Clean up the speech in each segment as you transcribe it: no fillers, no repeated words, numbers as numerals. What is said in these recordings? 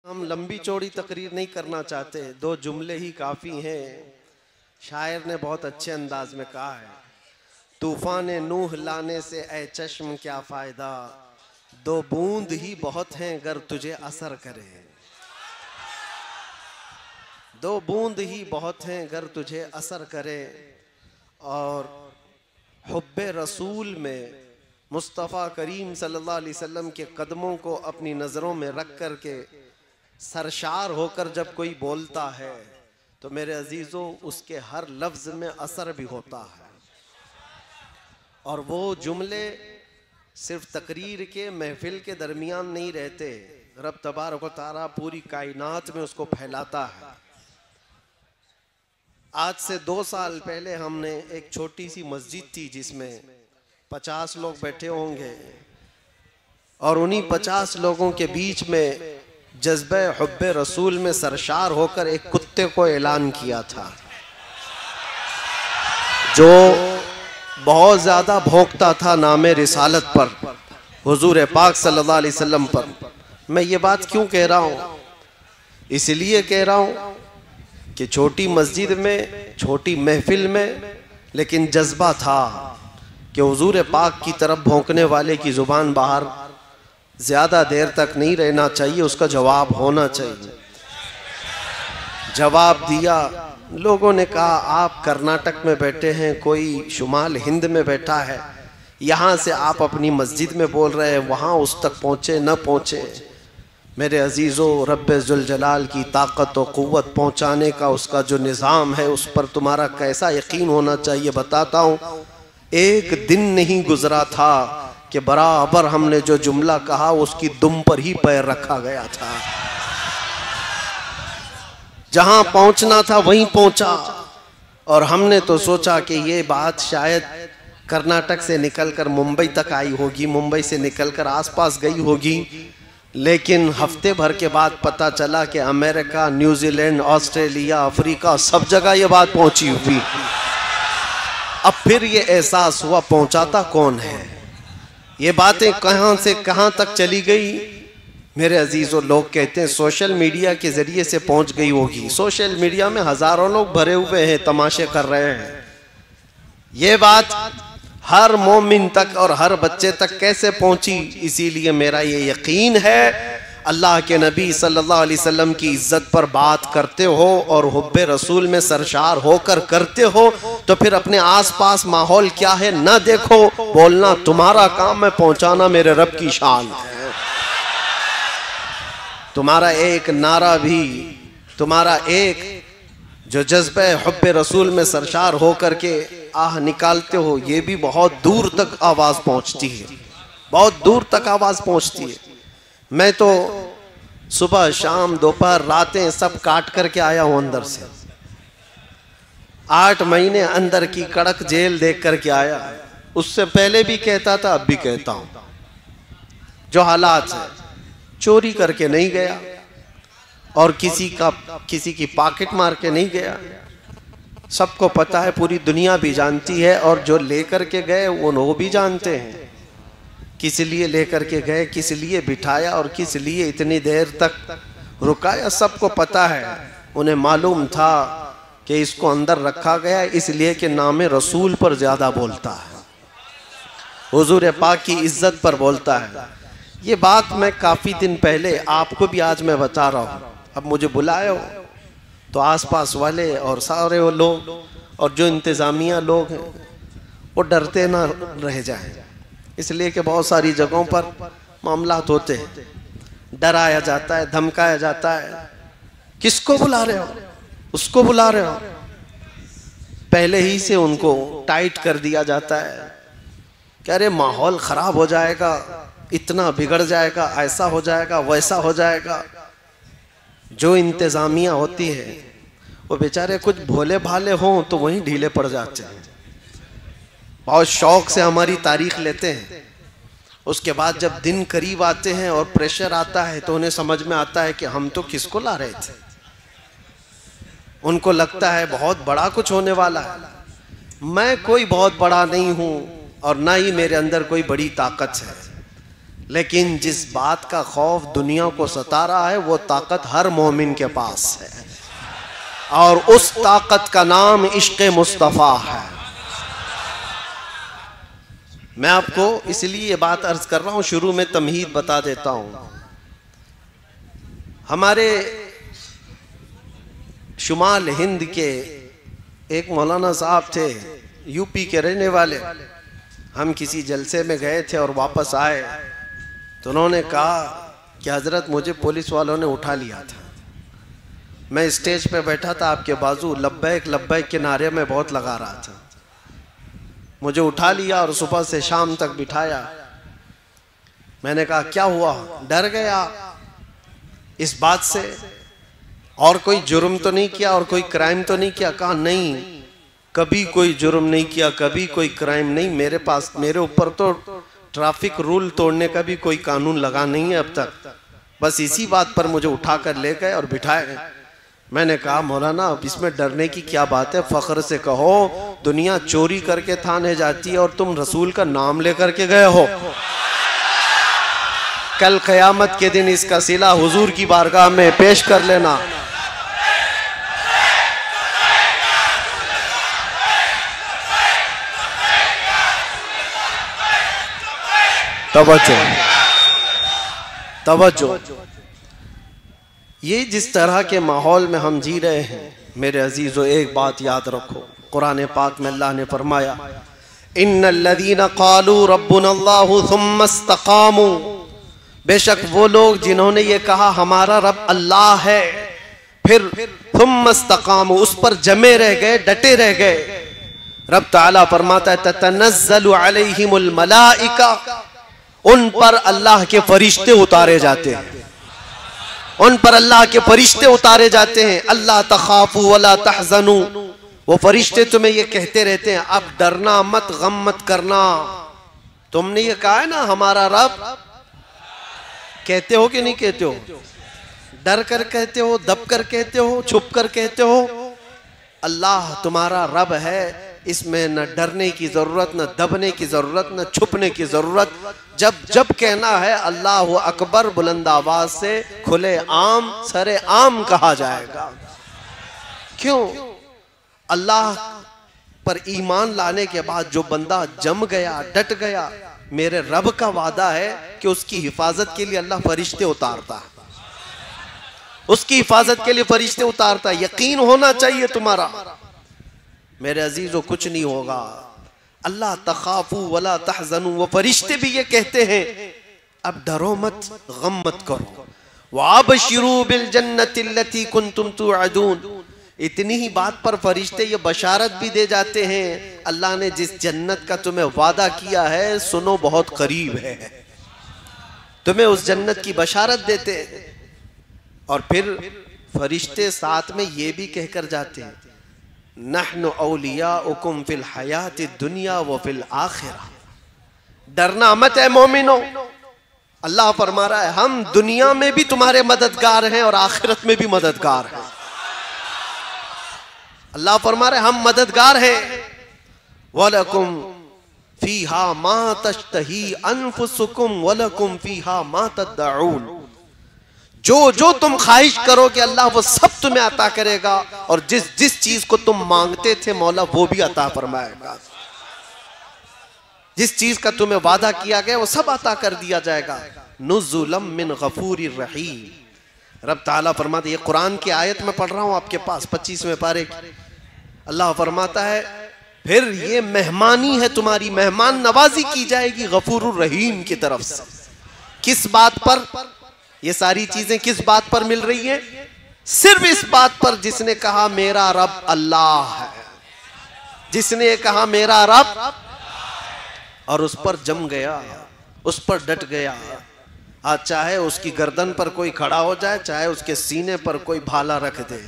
हम लंबी चौड़ी तकरीर नहीं करना चाहते, दो जुमले ही काफ़ी हैं। शायर ने बहुत अच्छे अंदाज में कहा है, तूफान नूह लाने से ए चश्म क्या फ़ायदा, दो बूंद ही बहुत हैं गर तुझे असर करे, दो बूंद ही बहुत हैं गर तुझे असर करे। और हुब्बे रसूल में मुस्तफ़ा करीम सल्लल्लाहु अलैहि वसल्लम के कदमों को अपनी नज़रों में रख कर के सरशार होकर जब कोई बोलता है तो मेरे अजीज़ों उसके हर लफ्ज़ में असर भी होता है। और वो जुमले सिर्फ तकरीर के महफिल के दरमियान नहीं रहते, रब तबारक व तआला पूरी कायनात में उसको फैलाता है। आज से 2 साल पहले हमने एक छोटी सी मस्जिद थी जिसमें 50 लोग बैठे होंगे और उन्हीं 50 लोगों के बीच में जज्बे हुब्बे रसूल में सरशार होकर एक कुत्ते को ऐलान किया था जो बहुत ज़्यादा भौंकता था नामे रिसालत पर, हुजूर पाक सल्लल्लाहु अलैहि वसल्लम पर। मैं ये बात क्यों कह रहा हूँ? इसलिए कह रहा हूँ कि छोटी मस्जिद में, छोटी महफिल में, लेकिन जज्बा था कि हुजूर पाक की तरफ भौंकने वाले की ज़ुबान बाहर ज़्यादा देर तक नहीं रहना चाहिए, उसका जवाब होना चाहिए। जवाब दिया। लोगों ने कहा आप कर्नाटक में बैठे हैं, कोई शुमाल हिंद में बैठा है, यहाँ से आप अपनी मस्जिद में बोल रहे हैं, वहाँ उस तक पहुँचे न पहुँचे। मेरे अजीज़ों, रब्बे जुल जलाल की ताकत और क़ुव्वत पहुँचाने का उसका जो निज़ाम है उस पर तुम्हारा कैसा यकीन होना चाहिए बताता हूँ। एक दिन नहीं गुजरा था कि बराबर हमने जो जुमला कहा उसकी दुम पर ही पैर रखा गया था। जहां पहुंचना था वहीं पहुंचा। और हमने तो सोचा कि ये बात शायद कर्नाटक से निकलकर मुंबई तक आई होगी, मुंबई से निकलकर आसपास गई होगी, लेकिन हफ्ते भर के बाद पता चला कि अमेरिका, न्यूजीलैंड, ऑस्ट्रेलिया, अफ्रीका, सब जगह ये बात पहुंची हुई। अब फिर ये एहसास हुआ पहुंचाता कौन है, ये बातें कहां से कहां तक चली गई। मेरे अजीज़ों, लोग कहते हैं सोशल मीडिया के ज़रिए से पहुंच गई होगी। सोशल मीडिया में हज़ारों लोग भरे हुए हैं, तमाशे कर रहे हैं। ये बात हर मोमिन तक और हर बच्चे तक कैसे पहुंची? इसीलिए मेरा ये यकीन है, अल्लाह के नबी सल्लल्लाहु अलैहि वसल्लम की इज्जत पर बात करते हो और हुब्बे रसूल में सरशार होकर करते हो तो फिर अपने आसपास माहौल क्या है ना देखो, बोलना तुम्हारा काम है, पहुंचाना मेरे रब की शान है। तुम्हारा एक नारा भी, तुम्हारा एक जो जज्बे हुब्बे रसूल में सरशार होकर के आह निकालते हो, ये भी बहुत दूर तक आवाज़ पहुंचती है, बहुत दूर तक आवाज़ पहुंचती है। मैं तो सुबह शाम दोपहर रातें सब काट करके आया हूं अंदर से। 8 महीने अंदर की कड़क जेल देख करके आया। उससे पहले भी कहता था, अब भी कहता हूं, जो हालात है, चोरी करके नहीं गया और किसी की पॉकेट मार के नहीं गया। सबको पता है, पूरी दुनिया भी जानती है, और जो लेकर के गए वो भी जानते हैं किस लिए लेकर के गए, किस लिए बिठाया और किस लिए इतनी देर तक रुकाया, सबको पता है। उन्हें मालूम था कि इसको अंदर रखा गया इसलिए कि नाम रसूल पर ज़्यादा बोलता है, हुजूर पाक की इज्जत पर बोलता है। ये बात मैं काफ़ी दिन पहले आपको भी आज मैं बता रहा हूँ। अब मुझे बुलाए हो तो आसपास वाले और सारे वो लोग और जो इंतज़ामिया लोग हैं वो डरते ना रह जाएं, इसलिए कि बहुत सारी जगहों पर मामलात होते हैं, डराया जाता है, धमकाया जाता है। किसको बुला रहे हो, उसको बुला रहे हो, पहले ही से उनको टाइट कर दिया जाता है कि अरे माहौल ख़राब हो जाएगा, इतना बिगड़ जाएगा, ऐसा हो जाएगा, वैसा हो जाएगा। जो इंतज़ामिया होती है वो बेचारे कुछ भोले भाले हों तो वहीं ढीले पड़ जाते हैं, बहुत शौक से हमारी तारीख लेते हैं। उसके बाद जब दिन करीब आते हैं और प्रेशर आता है तो उन्हें समझ में आता है कि हम तो किसको ला रहे थे। उनको लगता है बहुत बड़ा कुछ होने वाला है। मैं कोई बहुत बड़ा नहीं हूँ और ना ही मेरे अंदर कोई बड़ी ताकत है, लेकिन जिस बात का खौफ दुनिया को सता रहा है वो ताकत हर मोमिन के पास है, और उस ताकत का नाम इश्क़ मुस्तफ़ा है। मैं आपको इसलिए ये बात अर्ज कर रहा हूं, शुरू में तमहीद बता देता हूं। हमारे शुमाल हिंद के एक मौलाना साहब थे, यूपी के रहने वाले। हम किसी जलसे में गए थे और वापस आए तो उन्होंने कहा कि हजरत मुझे पुलिस वालों ने उठा लिया था। मैं स्टेज पे बैठा था, आपके बाजू लब्बैक लब्बैक के नारे में बहुत लगा रहा था। मुझे उठा लिया और सुबह से शाम तक बिठाया। मैंने कहा क्या हुआ? डर गया इस बात से, और कोई जुर्म तो नहीं किया और कोई क्राइम तो नहीं किया? कहा नहीं, कभी कोई जुर्म नहीं किया, कभी कोई क्राइम नहीं। मेरे ऊपर तो ट्रैफिक रूल तोड़ने का भी कोई कानून लगा नहीं है अब तक। बस इसी बात पर मुझे उठाकर ले गए और बिठाए। मैंने कहा मौलाना अब इसमें डरने की क्या बात है? फख्र से कहो दुनिया चोरी करके थाने जाती है और तुम रसूल का नाम लेकर के गए हो। कल क़यामत के दिन इसका सिला हुजूर की बारगाह में पेश कर लेना। तवज्जो। ये जिस तरह के माहौल में हम जी रहे हैं मेरे अजीजों, एक बात याद रखो। कुरान पाक में अल्लाह ने फरमाया इन्नल्लज़ीना क़ालू रब्बुनल्लाहु सुम्मा इस्तक़ामू, बेशक वो लोग जिन्होंने ये कहा हमारा रब अल्लाह है, फिर सुम्मा इस्तक़ामू उस पर जमे रह गए, डटे रह गए। रब ताला फरमाता है ततनज़्ज़लु अलैहिमुल मलाइका, उन पर अल्लाह के फरिश्ते उतारे जाते हैं, उन पर अल्लाह के फरिश्ते उतारे जाते हैं। अल्लाह तखाफू वला तहज़नू, वो फरिश्ते तुम्हें ये कहते रहते हैं अब डरना मत, गम मत करना। तुमने ये कहा है ना हमारा रब, कहते हो कि नहीं कहते हो? डर कर कहते हो, दब कर कहते हो, छुप कर कहते हो? अल्लाह तुम्हारा रब है, इसमें न डरने की जरूरत, न दबने की जरूरत, न छुपने की जरूरत। जब जब कहना है अल्लाह अकबर बुलंद आवाज से खुले आम सरे आम कहा जाएगा। क्यों? अल्लाह पर ईमान लाने के बाद जो बंदा जम गया, डट गया, मेरे रब का वादा है कि उसकी हिफाजत के लिए अल्लाह फरिश्ते उतारता है, उसकी हिफाजत के लिए फरिश्ते उतारता है। यकीन होना चाहिए तुम्हारा मेरे अजीजों, कुछ नहीं होगा। अल्लाह तखाफू वला तहज़नू, वो फरिश्ते भी ये कहते हैं अब डरो मत, गम मत करो। वाबशिरू बिल जन्नति लती कुंतुम तुअदून, इतनी ही बात पर फरिश्ते ये बशारत भी दे जाते हैं अल्लाह ने जिस जन्नत का तुम्हें वादा किया है सुनो बहुत करीब है, तुम्हें उस जन्नत की बशारत देते हैं। और फिर फरिश्ते साथ में ये भी कहकर जाते हैं नहनु औलियाउकुम फिल हयाति दुनिया व फिल आखिरा, डरना मत है मोमिनो। अल्लाह फरमा रहा है हम दुनिया में भी तुम्हारे मददगार हैं और आखिरत में भी मददगार हैं। अल्लाह फरमा रहे हम मददगार हैं। वलकुम फीहा मा तश्तही अनफुसुकुम वलकुम फीहा मा तदउन, जो जो तुम ख्वाहिश करो कि अल्लाह वो सब तुम्हें अता करेगा, और जिस जिस चीज को तुम मांगते थे मौला वो भी अता फरमाएगा। जिस चीज का तुम्हें वादा किया गया वो सब अता कर दिया जाएगा। नुज़ुलम मिन गफूरिर रहीम, रब ताला फरमाते, ये कुरान की आयत में पढ़ रहा हूं आपके पास 25वें पारे की। अल्लाह फरमाता है फिर ये मेहमानी है तुम्हारी, मेहमान नवाजी की जाएगी गफूरुर रहीम की तरफ से। किस बात पर ये सारी चीजें किस बात पर मिल रही है? सिर्फ इस बात पर जिसने कहा मेरा रब अल्लाह है, जिसने कहा मेरा रब और उस पर जम गया, उस पर डट गया। आज चाहे उसकी गर्दन पर कोई खड़ा हो जाए, चाहे उसके सीने पर कोई भाला रख दे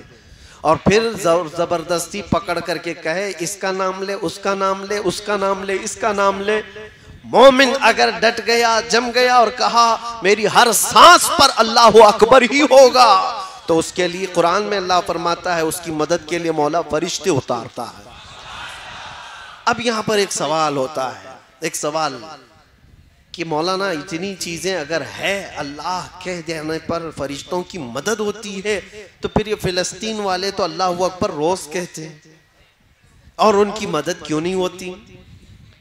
और फिर जबरदस्ती पकड़ करके कहे इसका नाम ले, उसका नाम ले, उसका नाम ले, इसका नाम ले। मोमिन अगर डट गया, जम गया और कहा मेरी हर सांस पर अल्लाह अकबर ही होगा, तो उसके लिए कुरान में अल्लाह फरमाता है उसकी मदद के लिए मौला फरिश्ते उतारता है। अब यहां पर एक सवाल होता है, एक सवाल कि मौलाना इतनी चीजें अगर है, अल्लाह कह देने पर फरिश्तों की मदद होती है, तो फिर ये फिलिस्तीन वाले तो अल्लाह अकबर रोज कहते हैं और उनकी मदद क्यों नहीं होती?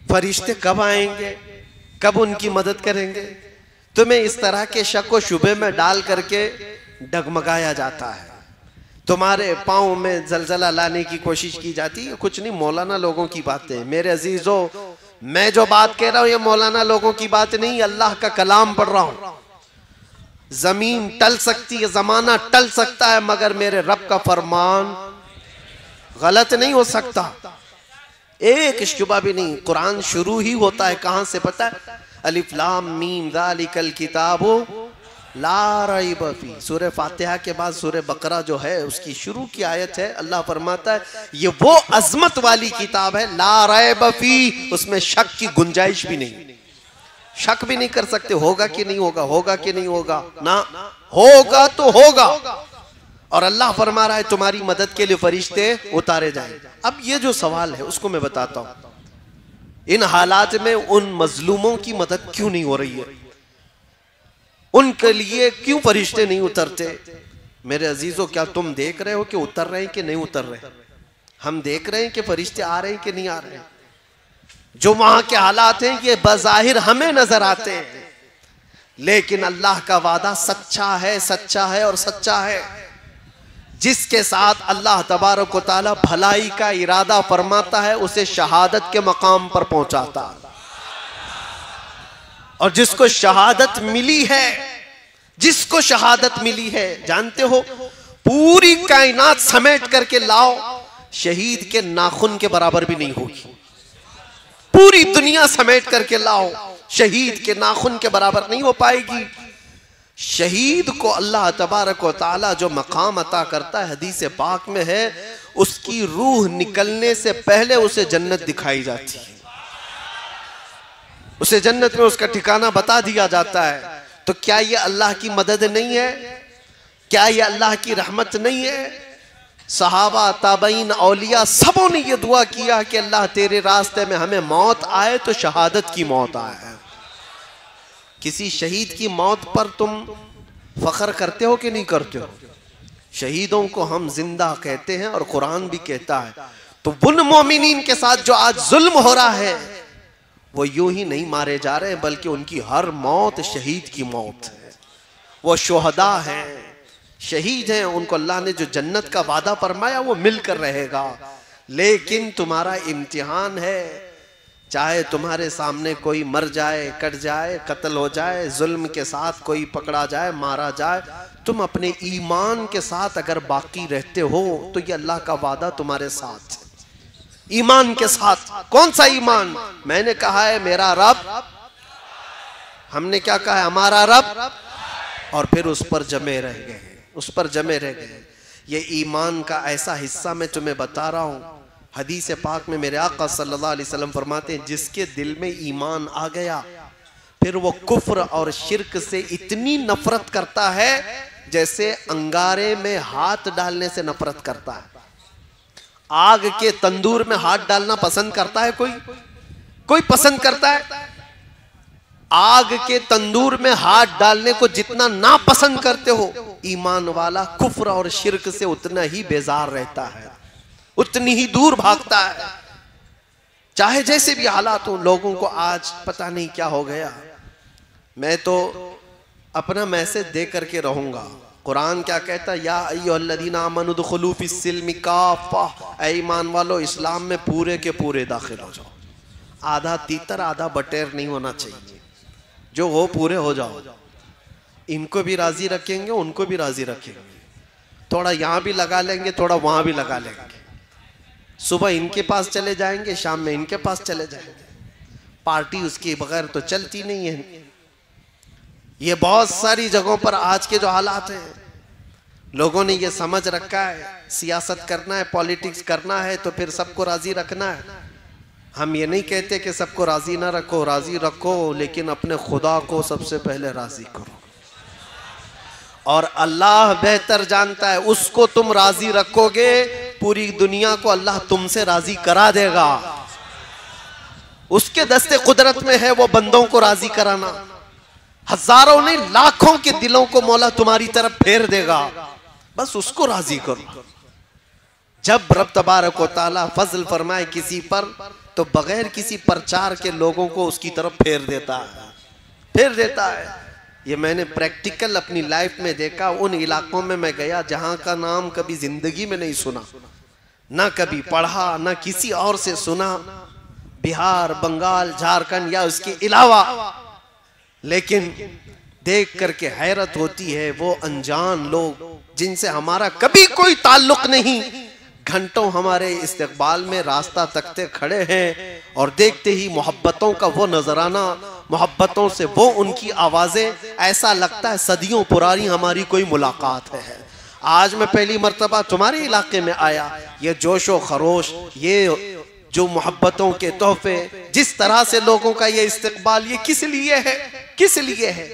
फरिश्ते कब आएंगे, कब उनकी मदद करेंगे? तुम्हें इस तरह के शक व शुबे में डाल करके डगमगाया जाता है, तुम्हारे पाँव में जलजला लाने की कोशिश की जाती है। कुछ नहीं, मौलाना लोगों की बातें। मेरे अजीजों, मैं जो बात कह रहा हूं ये मौलाना लोगों की बात नहीं, अल्लाह का कलाम पढ़ रहा हूं। जमीन टल सकती है, जमाना टल सकता है, मगर मेरे रब का फरमान गलत नहीं हो सकता। एक शुबा भी नहीं। कुरान शुरू ही होता है कहां से पता है? अलिफ लाम मीम ज़ालिकल किताबु ला रैब फी। सूरह फातिहा के बाद सूरह बकरा जो है उसकी शुरू की आयत है। अल्लाह फरमाता है ये वो अजमत वाली किताब है, ला रैब फी, उसमें शक की गुंजाइश भी नहीं। शक भी नहीं कर सकते होगा कि नहीं होगा, होगा कि नहीं होगा, ना होगा तो होगा। और अल्लाह फरमा रहा है तुम्हारी मदद के लिए फरिश्ते उतारे जाएंगे। अब ये जो सवाल है उसको मैं बताता हूं, इन हालात में उन मजलूमों की मदद क्यों नहीं हो रही है? उनके लिए क्यों फरिश्ते नहीं उतरते? मेरे अजीजों, क्या तुम देख रहे हो कि उतर रहे हैं कि नहीं उतर रहे? हम देख रहे हैं कि फरिश्ते आ रहे हैं कि नहीं आ रहे हैं? जो वहां के हालात हैं ये बज़ाहिर हमें नजर आते हैं, लेकिन अल्लाह का वादा सच्चा है, सच्चा है और सच्चा है। जिसके साथ अल्लाह तबारक व तआला भलाई का इरादा फरमाता है उसे शहादत के मकाम पर पहुंचाता है। और जिसको शहादत मिली है, जिसको शहादत मिली है, जानते हो, पूरी कायनात समेट करके लाओ, शहीद के नाखून के बराबर भी नहीं होगी। पूरी दुनिया समेट करके लाओ, शहीद के नाखून के बराबर नहीं हो पाएगी। शहीद को अल्लाह तबारक व तआला जो मकाम अता करता है, हदीस पाक में है, उसकी रूह निकलने से पहले उसे जन्नत दिखाई जाती है, उसे जन्नत में उसका ठिकाना बता दिया जाता है। तो क्या ये अल्लाह की मदद नहीं है? क्या ये अल्लाह की रहमत नहीं है? सहाबा, ताबईन, औलिया सबों ने ये दुआ किया कि अल्लाह तेरे रास्ते में हमें मौत आए तो शहादत की मौत आए। किसी शहीद की मौत पर तुम फख्र करते हो कि नहीं करते हो? शहीदों को हम जिंदा कहते हैं और कुरान भी कहता है। तो उन मोमिनीन के साथ जो आज जुल्म हो रहा है, वो यूं ही नहीं मारे जा रहे हैं, बल्कि उनकी हर मौत शहीद की मौत है। वो शुहदा हैं, शहीद हैं, उनको अल्लाह ने जो जन्नत का वादा फरमाया वो मिलकर रहेगा। लेकिन तुम्हारा इम्तिहान है, चाहे तुम्हारे सामने कोई मर जाए, कट जाए, कत्ल हो जाए, जुल्म के साथ कोई पकड़ा जाए, मारा जाए, तुम अपने ईमान के साथ अगर बाकी रहते हो तो ये अल्लाह का वादा तुम्हारे साथ है। ईमान के साथ। कौन सा ईमान? मैंने कहा है मेरा रब, हमने क्या कहा है? हमारा रब, और फिर उस पर जमे रह गए, उस पर जमे रह गए। ये ईमान का ऐसा हिस्सा मैं तुम्हें बता रहा हूं। हदीस पाक में मेरे आका सल्लल्लाहु अलैहि वसल्लम फरमाते हैं, जिसके दिल में ईमान आ गया फिर वो कुफ्र और शिर्क से इतनी नफरत करता है जैसे अंगारे में हाथ डालने से नफरत करता है। आग के तंदूर में हाथ डालना पसंद करता है कोई? कोई पसंद करता है? आग के तंदूर में हाथ डालने को जितना ना पसंद करते हो, ईमान वाला कुफ्र और शिर्क से उतना ही बेजार रहता है, उतनी ही दूर भागता है। चाहे जैसे भी हालात हो। लोगों को आज पता नहीं क्या हो गया। मैं तो अपना मैसेज दे करके रहूंगा। कुरान क्या कहता है? या अय्युहल्लज़ीना आमनू दुखुलू फिस्सिल्मि काफ़ा, ऐ ईमान वालो इस्लाम में पूरे के पूरे दाखिल हो जाओ। आधा तीतर आधा बटेर नहीं होना चाहिए, जो हो पूरे हो जाओ। इनको भी राजी रखेंगे, उनको भी राजी रखेंगे, थोड़ा यहाँ भी लगा लेंगे, थोड़ा वहां भी लगा लेंगे। सुबह इनके पास चले जाएंगे, शाम में इनके पास चले जाएंगे। पार्टी उसके बगैर तो चलती नहीं है। ये बहुत सारी जगहों पर आज के जो हालात हैं, लोगों ने ये समझ रखा है सियासत करना है, पॉलिटिक्स करना है तो फिर सबको राजी रखना है। हम ये नहीं कहते कि सबको राजी ना रखो, राजी रखो, लेकिन अपने खुदा को सबसे पहले राजी करो। और अल्लाह बेहतर जानता है, उसको तुम राजी रखोगे पूरी दुनिया को अल्लाह तुमसे राजी करा देगा। उसके दस्ते कुदरत में है वो बंदों को राजी कराना। हजारों नहीं लाखों के दिलों को मौला तुम्हारी तरफ फेर देगा, बस उसको राजी करो। जब रब तबारक व तआला फजल फरमाए किसी पर तो बगैर किसी प्रचार के लोगों को उसकी तरफ फेर देता है। ये मैंने प्रैक्टिकल अपनी लाइफ में देखा। उन इलाकों में मैं गया जहां का नाम कभी जिंदगी में नहीं सुना, ना कभी पढ़ा, ना किसी और से सुना, बिहार, बंगाल, झारखंड या उसके अलावा, लेकिन देख करके हैरत होती है। वो अनजान लोग जिनसे हमारा कभी कोई ताल्लुक नहीं, घंटों हमारे इस्तकबाल में रास्ता तकते खड़े हैं और देखते ही मोहब्बतों का वो नजराना, मोहब्बतों से वो उनकी आवाजें, ऐसा लगता है सदियों पुरानी हमारी कोई मुलाकात है। आज मैं पहली मर्तबा तुम्हारे इलाके में आया, ये जोशो खरोश, ये जो मोहब्बतों के तोहफे, जिस तरह से लोगों का ये इस्तकबाल, ये किस लिए है, किस लिए है?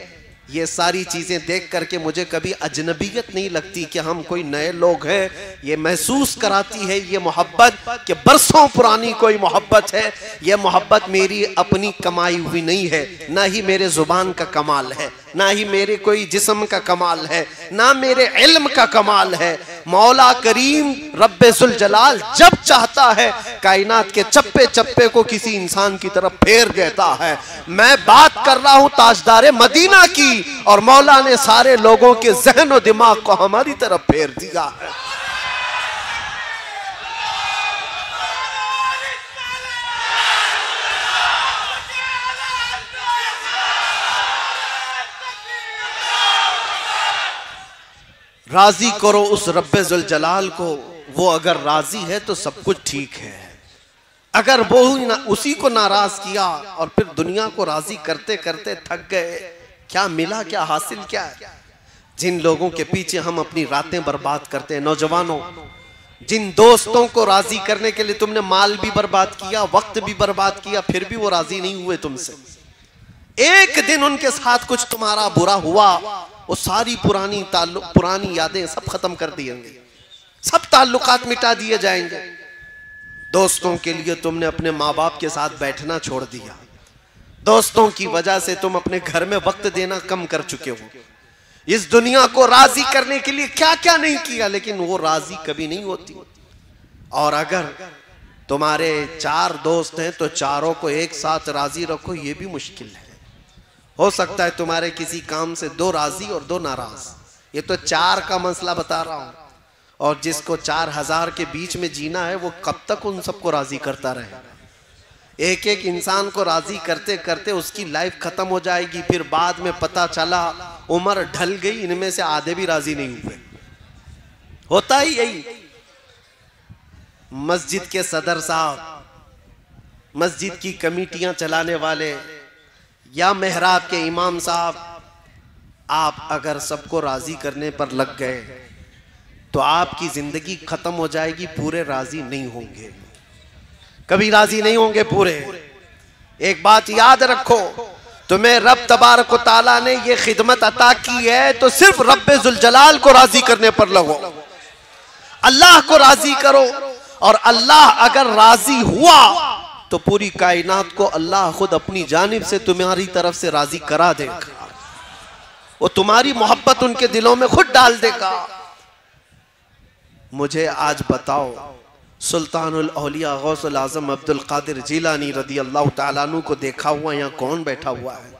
ये सारी चीजें देख करके मुझे कभी अजनबियत नहीं लगती कि हम कोई नए लोग हैं। ये महसूस कराती है ये मोहब्बत कि बरसों पुरानी कोई मोहब्बत है। ये मोहब्बत मेरी अपनी कमाई हुई नहीं है, ना ही मेरे जुबान का कमाल है, ना ही मेरे कोई जिस्म का कमाल है, ना मेरे इल्म का कमाल है। मौला करीम रब्बे जुल जलाल जब चाहता है कायनात के चप्पे चप्पे को किसी इंसान की तरफ फेर देता है। मैं बात कर रहा हूं ताजदारे मदीना की, और मौला ने सारे लोगों के जहन और दिमाग को हमारी तरफ फेर दिया है। राजी करो उस रब्बे जुल जलाल को, वो अगर राजी है तो सब कुछ ठीक है। अगर वो ही ना उसी को नाराज किया और फिर दुनिया को राजी करते करते थक गए, क्या मिला, क्या हासिल क्या है? जिन लोगों के पीछे हम अपनी रातें बर्बाद करते हैं, नौजवानों, जिन दोस्तों को राजी करने के लिए तुमने माल भी बर्बाद किया, वक्त भी बर्बाद किया, फिर भी वो राजी नहीं हुए तुमसे। एक दिन उनके साथ कुछ तुम्हारा बुरा हुआ, वो सारी पुरानी यादें सब खत्म कर दिएंगे, सब ताल्लुकात मिटा दिए जाएंगे। दोस्तों के लिए तुमने अपने माँ बाप के साथ बैठना छोड़ दिया, दोस्तों की वजह से तुम अपने घर में वक्त देना कम कर चुके हो। इस दुनिया को राजी करने के लिए क्या क्या नहीं किया, लेकिन वो राजी कभी नहीं होती। और अगर तुम्हारे 4 दोस्त हैं तो चारों को एक साथ राजी रखो, ये भी मुश्किल है। हो सकता है तुम्हारे किसी काम से 2 राजी और 2 नाराज। ये तो 4 का मसला बता रहा हूं, और जिसको 4000 के बीच में जीना है वो कब तक उन सबको राजी करता रहेगा? एक एक इंसान को राजी करते करते उसकी लाइफ खत्म हो जाएगी। फिर बाद में पता चला उम्र ढल गई, इनमें से आधे भी राजी नहीं हुए। होता ही यही। मस्जिद के सदर साहब, मस्जिद की कमेटियां चलाने वाले, या मेहराब के इमाम साहब, आप अगर सबको राजी करने पर लग गए तो आपकी जिंदगी खत्म हो जाएगी, पूरे राजी नहीं होंगे, कभी राजी नहीं होंगे पूरे। एक बात याद रखो, तुम्हें रब तबारक व तआला ने ये खिदमत अता की है तो सिर्फ रब्बे जुल जलाल को राजी करने पर लगो, अल्लाह को राजी करो। और अल्लाह अगर राजी हुआ तो पूरी कायनात को अल्लाह खुद अपनी जानिब से तुम्हारी तरफ से राजी करा देगा। वो तुम्हारी मोहब्बत उनके दिलों में खुद डाल देगा। मुझे आज बताओ, सुल्तानुल औलिया गौसुल आजम अब्दुल कादिर जिलानी रदी अल्लाह ताला अन्हु को देखा हुआ यहाँ कौन बैठा हुआ है?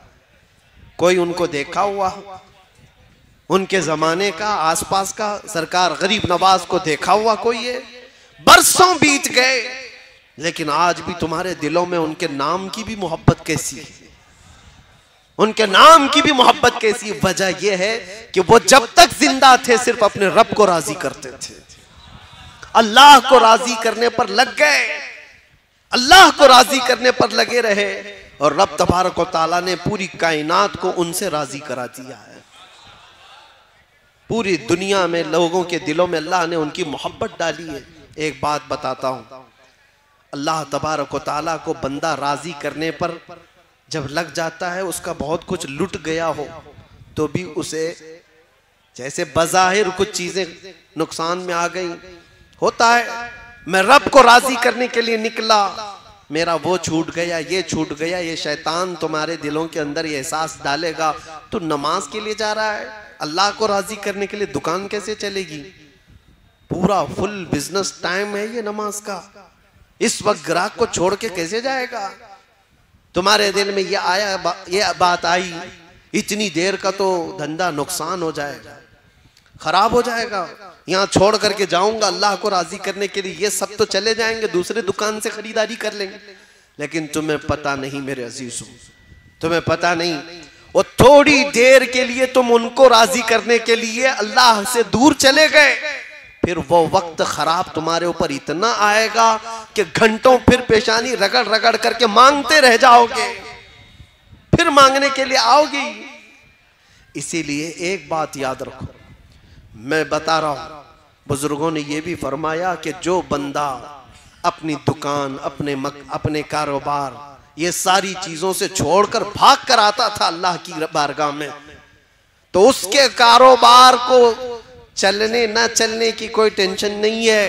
कोई उनको देखा हुआ? उनके जमाने का, आसपास का सरकार गरीब नवाज को देखा हुआ कोई है? बरसों बीत गए, लेकिन आज भी तुम्हारे दिलों में उनके नाम की भी मोहब्बत कैसी है? उनके नाम की भी मोहब्बत कैसी? वजह यह है कि वो जब तक जिंदा थे सिर्फ अपने रब को राजी करते थे, अल्लाह को राजी करने पर लग गए, अल्लाह को राजी करने पर लगे रहे, और रब तबारक व तआला ने पूरी कायनात को उनसे राजी करा दिया है। पूरी दुनिया में लोगों के दिलों में अल्लाह ने उनकी मोहब्बत डाली है। एक बात बताता हूं, अल्लाह तबारक व तआला को बंदा राजी करने पर जब लग जाता है, उसका बहुत कुछ लुट गया हो तो भी उसे, जैसे बज़ाहिर कुछ चीजें नुकसान में आ गई, होता है। मैं रब को राजी करने के लिए निकला, मेरा वो छूट गया, ये छूट गया। ये शैतान तुम्हारे दिलों के अंदर ये एहसास डालेगा, तू नमाज के लिए जा रहा है, अल्लाह को राजी करने के लिए दुकान कैसे चलेगी? पूरा फुल बिजनेस टाइम है ये नमाज का, इस वक्त ग्राहक को छोड़ के कैसे जाएगा? तुम्हारे दिल में ये आया, ये बात आई, इतनी देर का तो धंधा नुकसान हो जाएगा, खराब हो जाएगा, यहाँ छोड़ करके जाऊंगा अल्लाह को राजी करने के लिए, ये सब तो चले जाएंगे, दूसरे दुकान से खरीदारी कर लेंगे। लेकिन तुम्हें पता नहीं मेरे अजीजों, तुम्हें पता नहीं, वो थोड़ी देर के लिए तुम उनको राजी करने के लिए अल्लाह से दूर चले गए, फिर वो वक्त खराब तुम्हारे ऊपर इतना आएगा कि घंटों फिर पेशानी रगड़ रगड़ करके मांगते रह जाओगे, फिर मांगने के लिए आओगे। इसीलिए एक बात याद रखो, मैं बता रहा हूं, बुजुर्गों ने यह भी फरमाया कि जो बंदा अपनी दुकान, अपने कारोबार, ये सारी चीजों से छोड़कर भाग कर आता था अल्लाह की बारगाह में, तो उसके कारोबार को चलने ना चलने की कोई टेंशन नहीं है।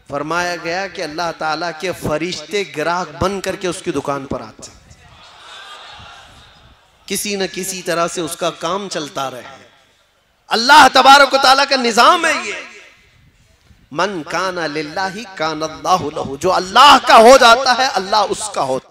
फरमाया गया कि अल्लाह ताला के फरिश्ते ग्राहक बन करके उसकी दुकान पर आते, किसी न किसी तरह से उसका काम चलता रहे। अल्लाह तबारक व तआला का निजाम है ये, मन काना लिल्लाहि काना अल्लाहु लहु, जो अल्लाह का हो जाता है अल्लाह उसका होता है।